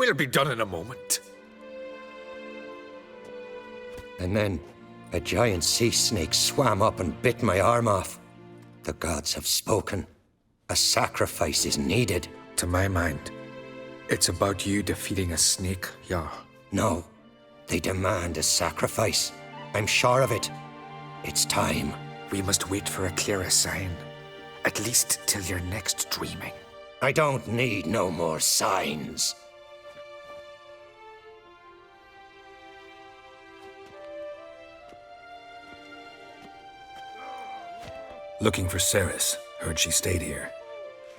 We'll be done in a moment. And then a giant sea snake swam up and bit my arm off. The gods have spoken. A sacrifice is needed. To my mind, it's about you defeating a snake, yeah. No, they demand a sacrifice. I'm sure of it. It's time. We must wait for a clearer sign. At least till your next dreaming. I don't need no more signs. Looking for Ceres. Heard she stayed here.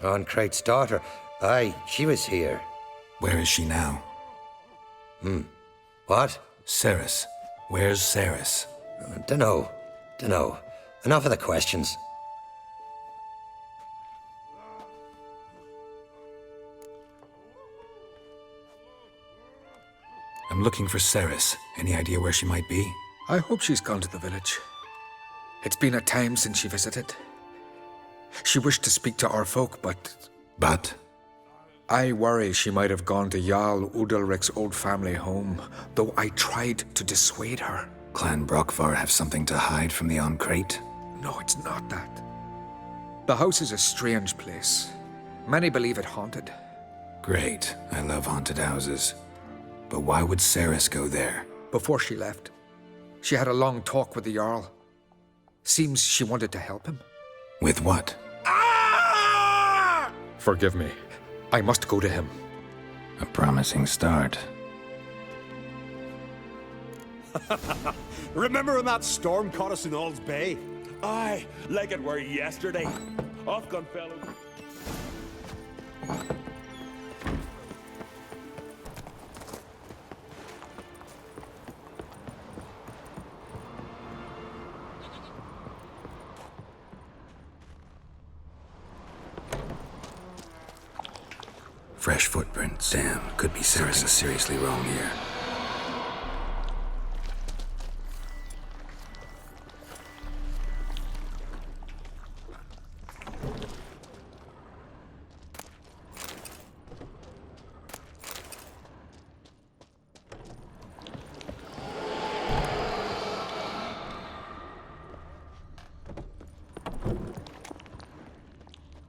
Oncrate's daughter. Aye, she was here. Where is she now? What? Ceres. Where's Ceres? Dunno. Enough of the questions. I'm looking for Ceres. Any idea where she might be? I hope she's gone to the village. It's been a time since she visited. She wished to speak to our folk, but... But? I worry she might have gone to Jarl Udalric's old family home, though I tried to dissuade her. Clan Brockvar have something to hide from the Oncrate? No, it's not that. The house is a strange place. Many believe it haunted. Great. I love haunted houses. But why would Ceres go there? Before she left, she had a long talk with the Jarl. Seems she wanted to help him. With what? Forgive me. I must go to him. A promising start. Remember when that storm caught us in Ald's Bay? Aye, like it were yesterday. Off gun fellow. Fresh footprints. Damn, could be Ceres is seriously wrong here.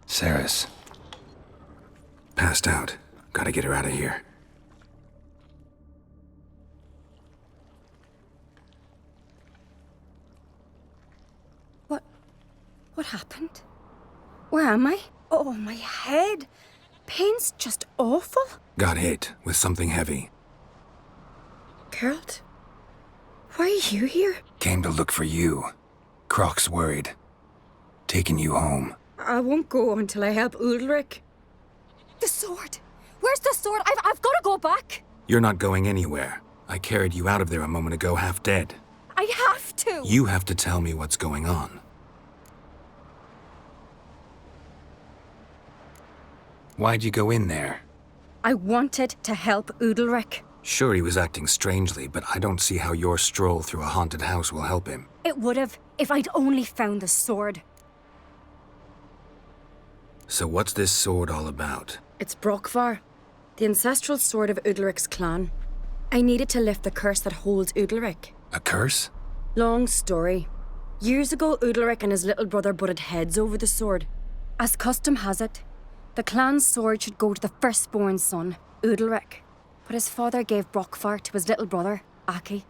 Ceres. Passed out. Gotta get her out of here. What happened? Where am I? Oh, my head. Pain's just awful. Got hit with something heavy. Geralt, why are you here? Came to look for you. Croc's worried. Taking you home. I won't go until I help Udalric. The sword! Where's the sword? I've got to go back! You're not going anywhere. I carried you out of there a moment ago half dead. I have to! You have to tell me what's going on. Why'd you go in there? I wanted to help Udalric. Sure, he was acting strangely, but I don't see how your stroll through a haunted house will help him. It would have, if I'd only found the sword. So what's this sword all about? It's Brockvar, the ancestral sword of Udalric's clan. I needed to lift the curse that holds Udalric. A curse? Long story. Years ago, Udalric and his little brother butted heads over the sword. As custom has it, the clan's sword should go to the firstborn son, Udalric. But his father gave Brockvar to his little brother, Aki.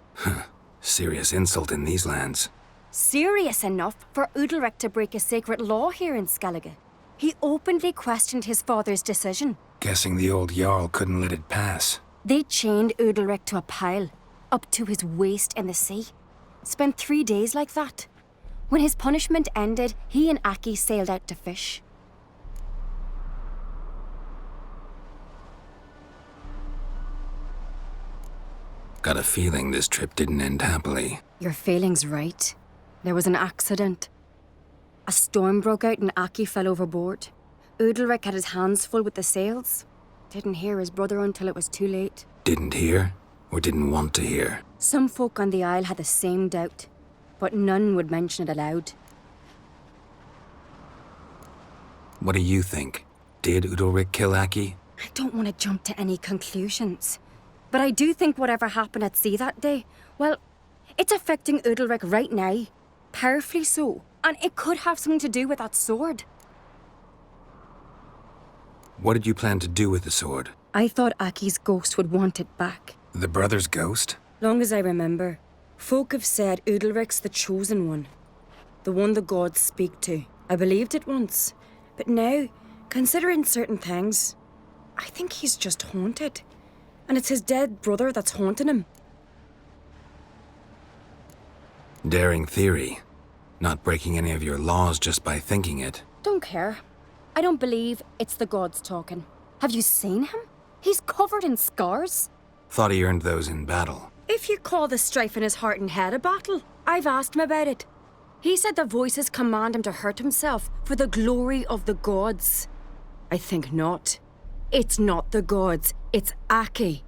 Serious insult in these lands. Serious enough for Udalric to break a sacred law here in Skellige. He openly questioned his father's decision. Guessing the old Jarl couldn't let it pass. They chained Udalric to a pile, up to his waist in the sea. Spent 3 days like that. When his punishment ended, he and Aki sailed out to fish. Got a feeling this trip didn't end happily. Your feeling's right. There was an accident. A storm broke out and Aki fell overboard. Udalric had his hands full with the sails. Didn't hear his brother until it was too late. Didn't hear? Or didn't want to hear? Some folk on the Isle had the same doubt, but none would mention it aloud. What do you think? Did Udalric kill Aki? I don't want to jump to any conclusions. But I do think whatever happened at sea that day, well, it's affecting Udalric right now. Powerfully so. And it could have something to do with that sword. What did you plan to do with the sword? I thought Aki's ghost would want it back. The brother's ghost? Long as I remember, folk have said Udalric's the chosen one. The one the gods speak to. I believed it once. But now, considering certain things, I think he's just haunted. And it's his dead brother that's haunting him. Daring theory. Not breaking any of your laws just by thinking it. Don't care. I don't believe it's the gods talking. Have you seen him? He's covered in scars. Thought he earned those in battle. If you call the strife in his heart and head a battle, I've asked him about it. He said the voices command him to hurt himself for the glory of the gods. I think not. It's not the gods, it's Aki.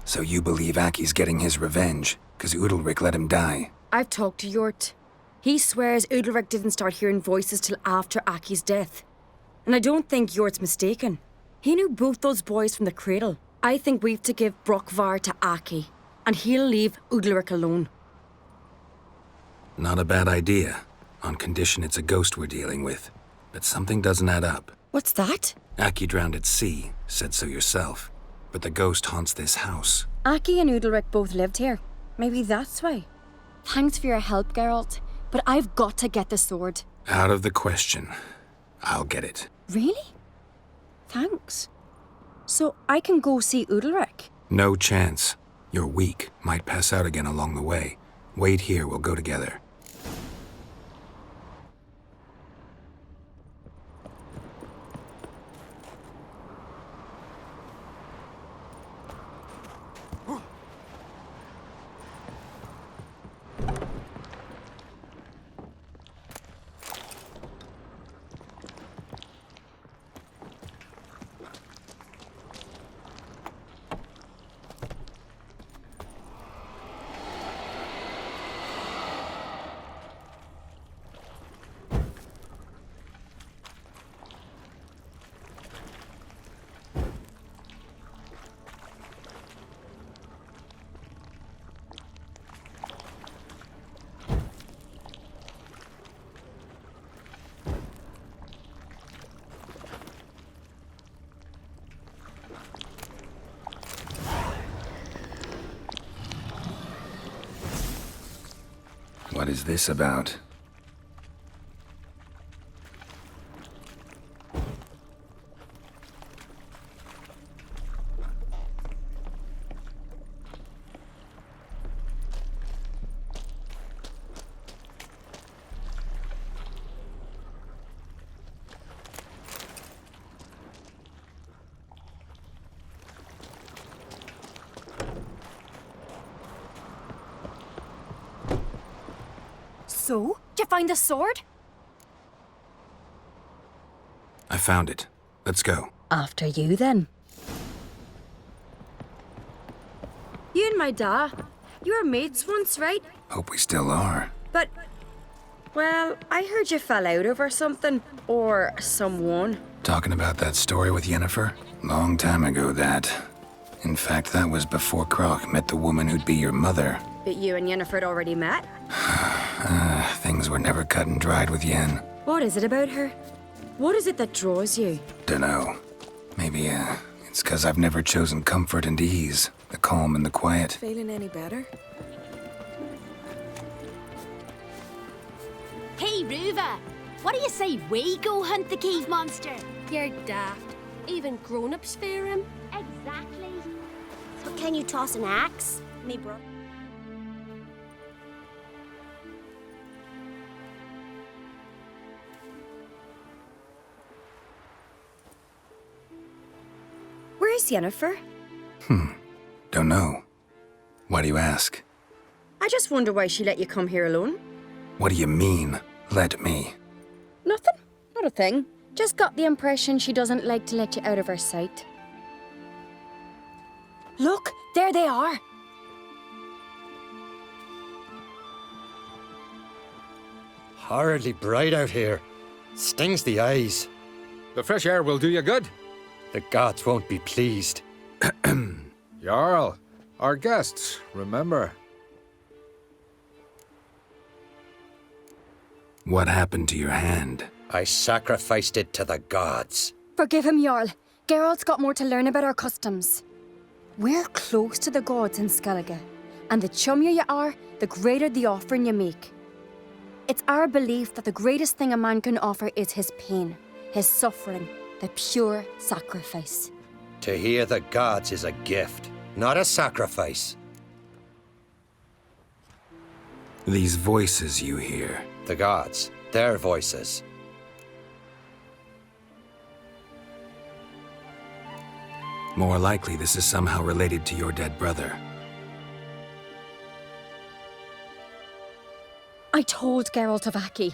So you believe Aki's getting his revenge, because Udalric let him die? I've talked to Yort. He swears Udalric didn't start hearing voices till after Aki's death. And I don't think Yort's mistaken. He knew both those boys from the cradle. I think we've to give Brokvar to Aki, and he'll leave Udalric alone. Not a bad idea, on condition it's a ghost we're dealing with. But something doesn't add up. What's that? Aki drowned at sea, said so yourself. But the ghost haunts this house. Aki and Udalric both lived here. Maybe that's why. Thanks for your help, Geralt. But I've got to get the sword. Out of the question. I'll get it. Really? Thanks. So I can go see Udalric? No chance. You're weak. Might pass out again along the way. Wait here, we'll go together. What is this about? So? Did you find the sword? I found it. Let's go. After you, then. You and my da, you were mates once, right? Hope we still are. But, well, I heard you fell out over something. Or someone. Talking about that story with Yennefer? Long time ago, that. In fact, that was before Croc met the woman who'd be your mother. But you and Yennefer had already met? Things were never cut and dried with Yen. What is it about her? What is it that draws you? Dunno. Maybe, it's 'cause I've never chosen comfort and ease. The calm and the quiet. Feeling any better? Hey, Ruva! What do you say we go hunt the cave monster? You're daft. Even grown-ups fear him. Exactly. But can you toss an axe? Me bro. Where's Yennefer? Don't know. Why do you ask? I just wonder why she let you come here alone. What do you mean, let me? Nothing. Not a thing. Just got the impression she doesn't like to let you out of her sight. Look, there they are. Horridly bright out here. Stings the eyes. The fresh air will do you good. The gods won't be pleased. Jarl, our guests, remember. What happened to your hand? I sacrificed it to the gods. Forgive him, Jarl. Geralt's got more to learn about our customs. We're close to the gods in Skellige, and the chummier you are, the greater the offering you make. It's our belief that the greatest thing a man can offer is his pain, his suffering, the pure sacrifice. To hear the gods is a gift, not a sacrifice. These voices you hear. The gods, their voices. More likely this is somehow related to your dead brother. I told Geralt of Aki.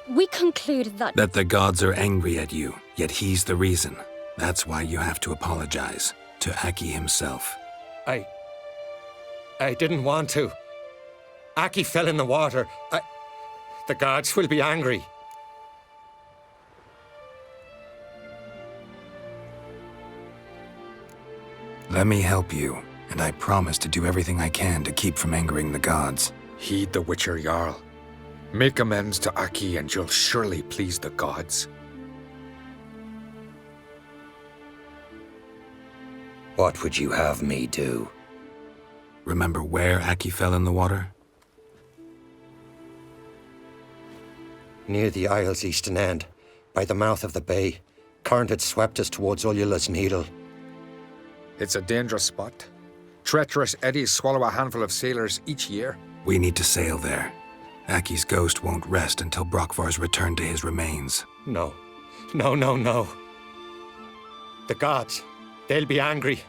We concluded that... That the gods are angry at you, yet he's the reason. That's why you have to apologize. To Aki himself. I didn't want to. Aki fell in the water. The gods will be angry. Let me help you, and I promise to do everything I can to keep from angering the gods. Heed the Witcher Jarl. Make amends to Aki and you'll surely please the gods. What would you have me do? Remember where Aki fell in the water? Near the Isle's eastern end, by the mouth of the bay. Current had swept us towards Ullula's Needle. It's a dangerous spot. Treacherous eddies swallow a handful of sailors each year. We need to sail there. Aki's ghost won't rest until Brokvar's returned to his remains. No. No. The gods, they'll be angry.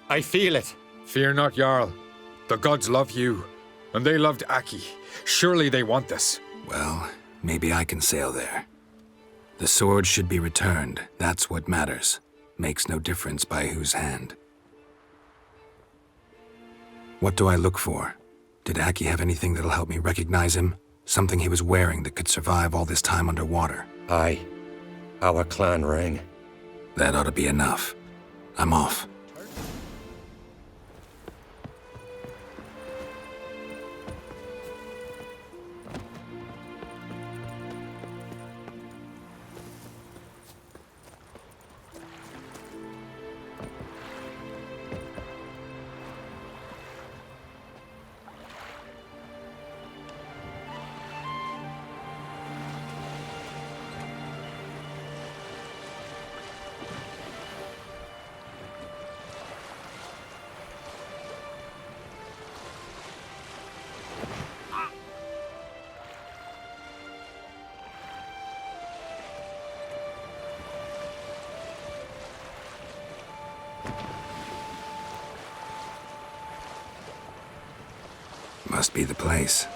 I feel it. Fear not, Jarl. The gods love you, and they loved Aki. Surely they want this. Well, maybe I can sail there. The sword should be returned. That's what matters. Makes no difference by whose hand. What do I look for? Did Aki have anything that'll help me recognize him? Something he was wearing that could survive all this time underwater? Aye. Our clan ring. That ought to be enough. I'm off. Must be the place.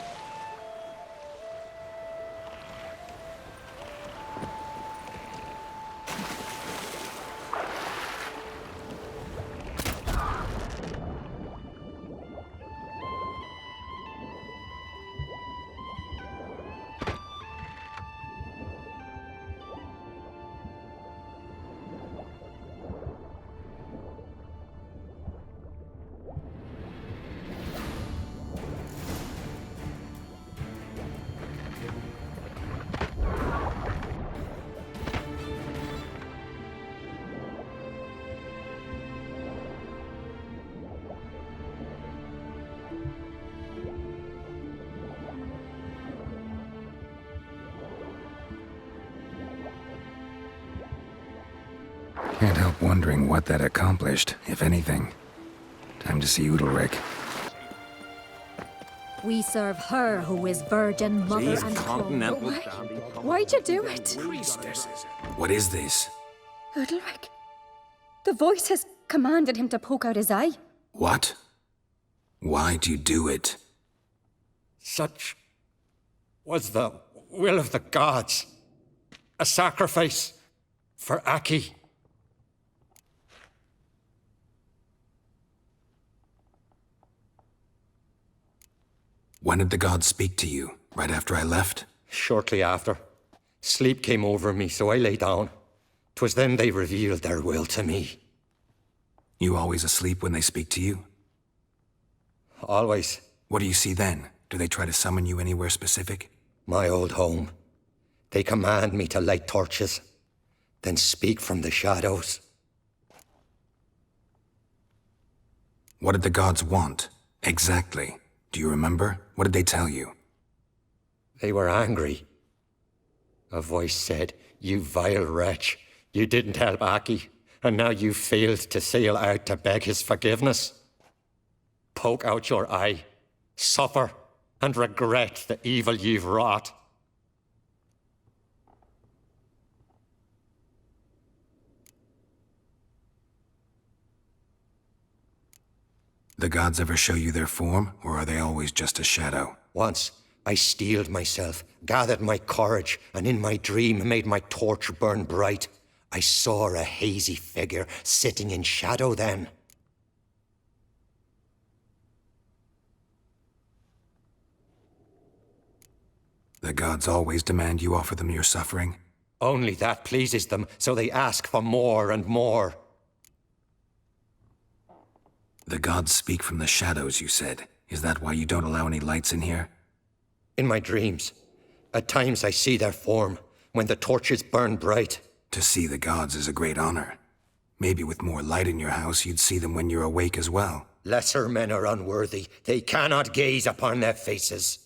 Can't help wondering what that accomplished, if anything. Time to see Udalric. We serve her who is virgin, mother, and continental. Why'd you do it? What is this? Udalric. The voice has commanded him to poke out his eye. What? Why'd you do it? Such was the will of the gods. A sacrifice for Aki. When did the gods speak to you? Right after I left? Shortly after. Sleep came over me, so I lay down. 'Twas then they revealed their will to me. You always asleep when they speak to you? Always. What do you see then? Do they try to summon you anywhere specific? My old home. They command me to light torches, then speak from the shadows. What did the gods want? Exactly. Do you remember? What did they tell you? They were angry. A voice said, "You vile wretch, you didn't help Aki, and now you failed to sail out to beg his forgiveness. Poke out your eye, suffer, and regret the evil you've wrought." The gods ever show you their form, or are they always just a shadow? Once, I steeled myself, gathered my courage, and in my dream made my torch burn bright. I saw a hazy figure sitting in shadow then. The gods always demand you offer them your suffering? Only that pleases them, so they ask for more and more. The gods speak from the shadows, you said. Is that why you don't allow any lights in here? In my dreams, at times I see their form, when the torches burn bright. To see the gods is a great honor. Maybe with more light in your house, you'd see them when you're awake as well. Lesser men are unworthy. They cannot gaze upon their faces.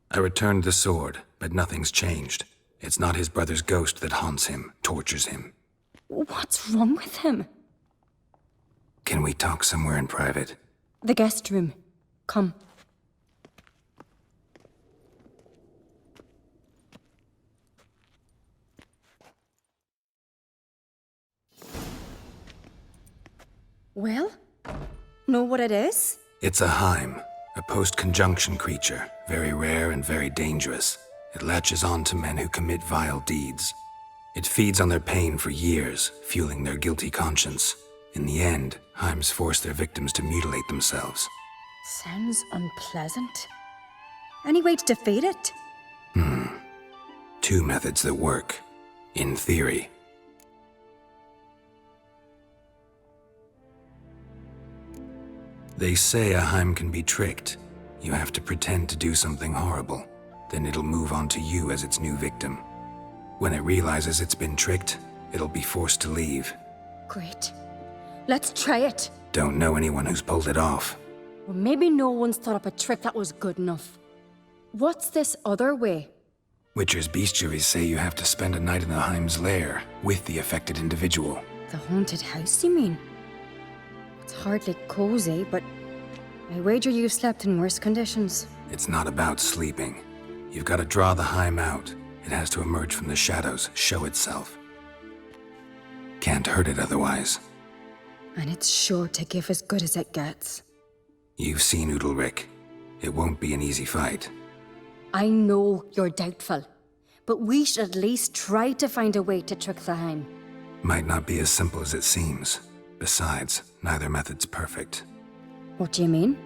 I returned the sword, but nothing's changed. It's not his brother's ghost that haunts him, tortures him. What's wrong with him? Can we talk somewhere in private? The guest room. Come. Well? Know what it is? It's a Heim, a post-conjunction creature, very rare and very dangerous. It latches on to men who commit vile deeds. It feeds on their pain for years, fueling their guilty conscience. In the end, Heims force their victims to mutilate themselves. Sounds unpleasant. Any way to defeat it? Two methods that work, in theory. They say a Heim can be tricked. You have to pretend to do something horrible. Then it'll move on to you as its new victim. When it realizes it's been tricked, it'll be forced to leave. Great. Let's try it. Don't know anyone who's pulled it off. Well, maybe no one's thought up a trick that was good enough. What's this other way? Witcher's bestiaries say you have to spend a night in the Heim's lair with the affected individual. The haunted house, you mean? It's hardly cozy, but I wager you've slept in worse conditions. It's not about sleeping. You've got to draw the Heim out. It has to emerge from the shadows, show itself. Can't hurt it otherwise. And it's sure to give as good as it gets. You've seen Udalric. It won't be an easy fight. I know you're doubtful, but we should at least try to find a way to trick the Heim. Might not be as simple as it seems. Besides, neither method's perfect. What do you mean?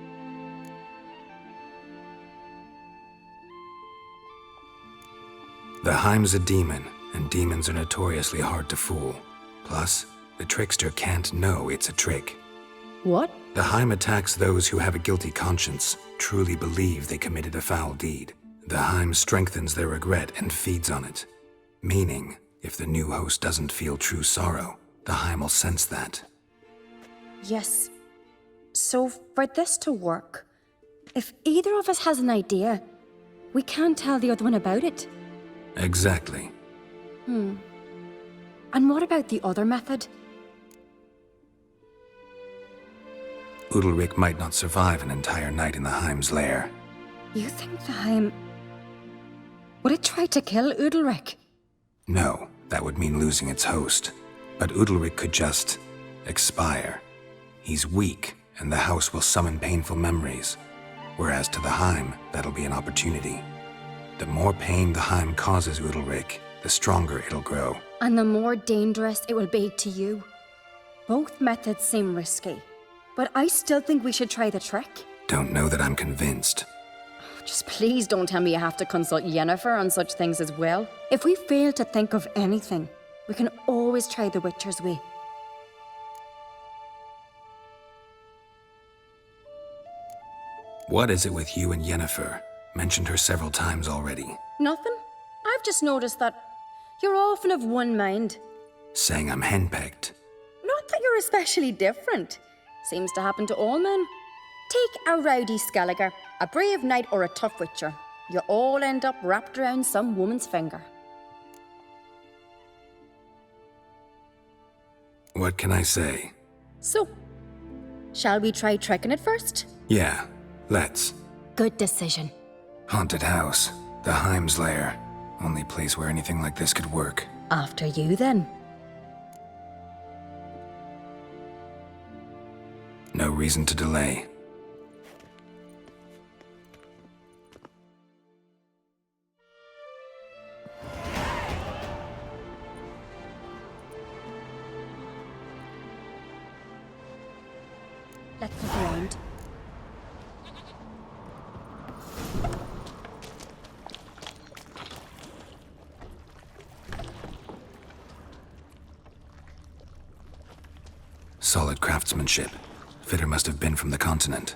The Heim's a demon, and demons are notoriously hard to fool. Plus, the trickster can't know it's a trick. What? The Heim attacks those who have a guilty conscience, truly believe they committed a foul deed. The Heim strengthens their regret and feeds on it. Meaning, if the new host doesn't feel true sorrow, the Heim will sense that. Yes. So for this to work, if either of us has an idea, we can't tell the other one about it. Exactly. And what about the other method? Udalric might not survive an entire night in the Heim's lair. You think the Heim... Would it try to kill Udalric? No, that would mean losing its host. But Udalric could just... expire. He's weak, and the house will summon painful memories. Whereas to the Heim, that'll be an opportunity. The more pain the Heim causes Udalric, the stronger it'll grow. And the more dangerous it will be to you. Both methods seem risky, but I still think we should try the trick. Don't know that I'm convinced. Just please don't tell me you have to consult Yennefer on such things as well. If we fail to think of anything, we can always try the Witcher's way. What is it with you and Yennefer? Mentioned her several times already. Nothing. I've just noticed that you're often of one mind. Saying I'm henpecked. Not that you're especially different. Seems to happen to all men. Take a rowdy Skelliger, a brave knight or a tough witcher. You all end up wrapped around some woman's finger. What can I say? So, shall we try tricking it first? Yeah, let's. Good decision. Haunted house. The Heim's lair. Only place where anything like this could work. After you, then. No reason to delay. Let's look around. Solid craftsmanship. Fitter must have been from the continent.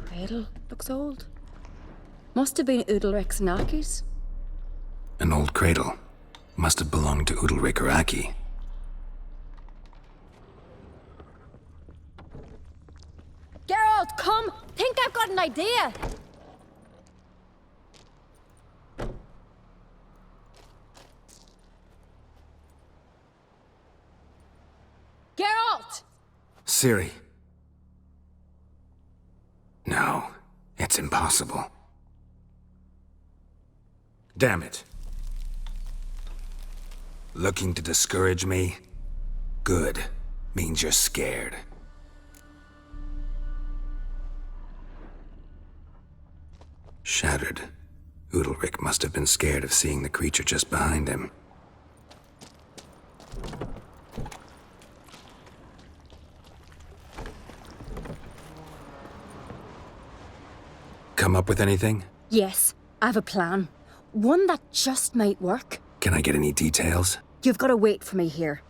Cradle looks old. Must have been Udalric's and Aki's. An old cradle. Must have belonged to Udalric or Aki. Geralt, come! Think I've got an idea! Geralt! Ciri. No, it's impossible. Damn it. Looking to discourage me? Good. Means you're scared. Shattered. Udalric must have been scared of seeing the creature just behind him. Come up with anything? Yes, I have a plan. One that just might work. Can I get any details? You've got to wait for me here.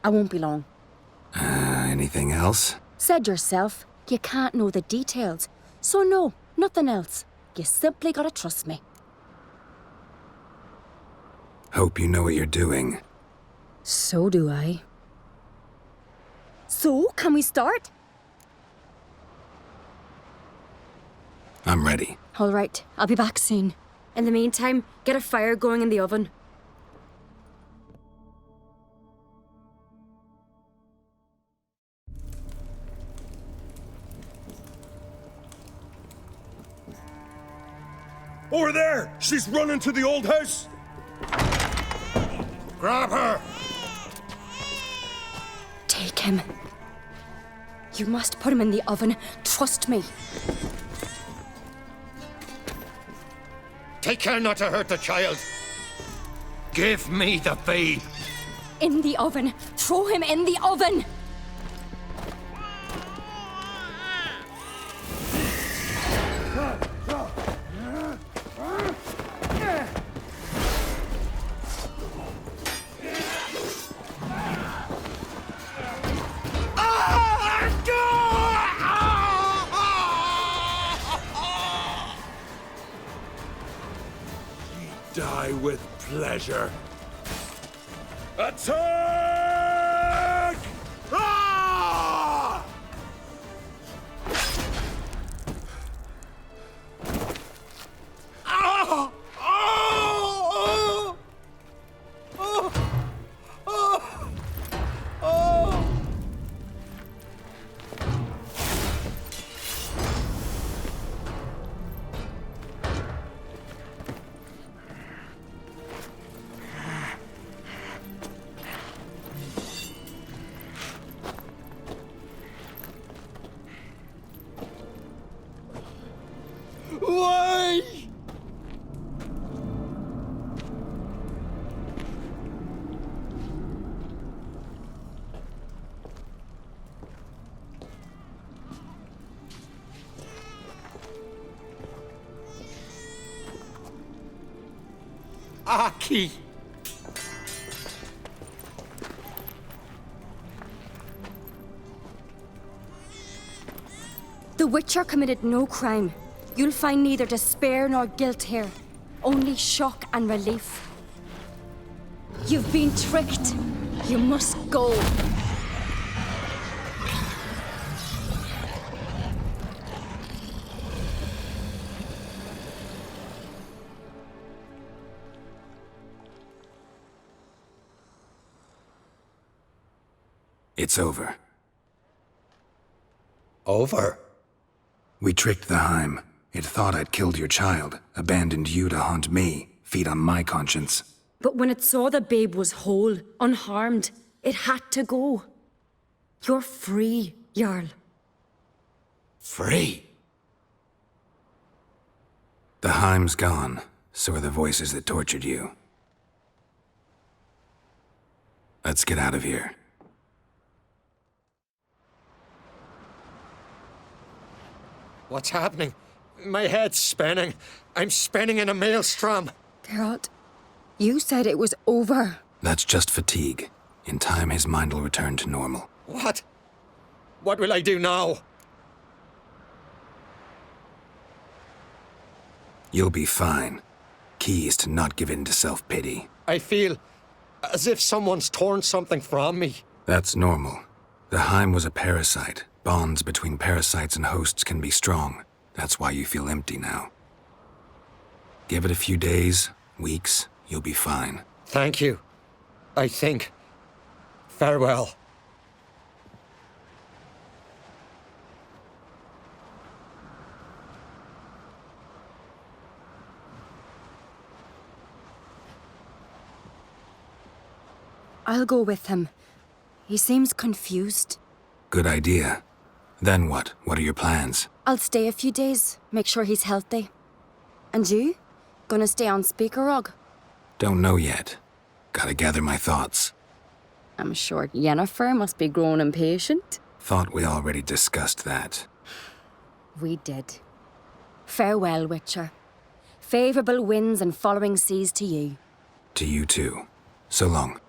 I won't be long. Anything else? Said yourself, you can't know the details. So no, nothing else. You simply gotta trust me. Hope you know what you're doing. So do I. So, can we start? I'm ready. All right, I'll be back soon. In the meantime, get a fire going in the oven. Over there! She's running to the old house! Grab her! Take him. You must put him in the oven. Trust me. Take care not to hurt the child. Give me the babe. In the oven. Throw him in the oven. Die with pleasure. Attack! Ah! Ah! Ah! Ah! Ah! Ah! Aki! The Witcher committed no crime. You'll find neither despair nor guilt here. Only shock and relief. You've been tricked. You must go. It's over. Over? We tricked the Heim. It thought I'd killed your child, abandoned you to haunt me, feed on my conscience. But when it saw the babe was whole, unharmed, it had to go. You're free, Jarl. Free? The Heim's gone, so are the voices that tortured you. Let's get out of here. What's happening? My head's spinning. I'm spinning in a maelstrom. Geralt, you said it was over. That's just fatigue. In time, his mind will return to normal. What? What will I do now? You'll be fine. Key is to not give in to self-pity. I feel as if someone's torn something from me. That's normal. The Heim was a parasite. Bonds between parasites and hosts can be strong. That's why you feel empty now. Give it a few days, weeks, you'll be fine. Thank you. I think. Farewell. I'll go with him. He seems confused. Good idea. Then what? What are your plans? I'll stay a few days, make sure he's healthy. And you? Gonna stay on Speaker Rog? Don't know yet. Gotta gather my thoughts. I'm sure Yennefer must be growing impatient. Thought we already discussed that. We did. Farewell, Witcher. Favourable winds and following seas to you. To you too. So long.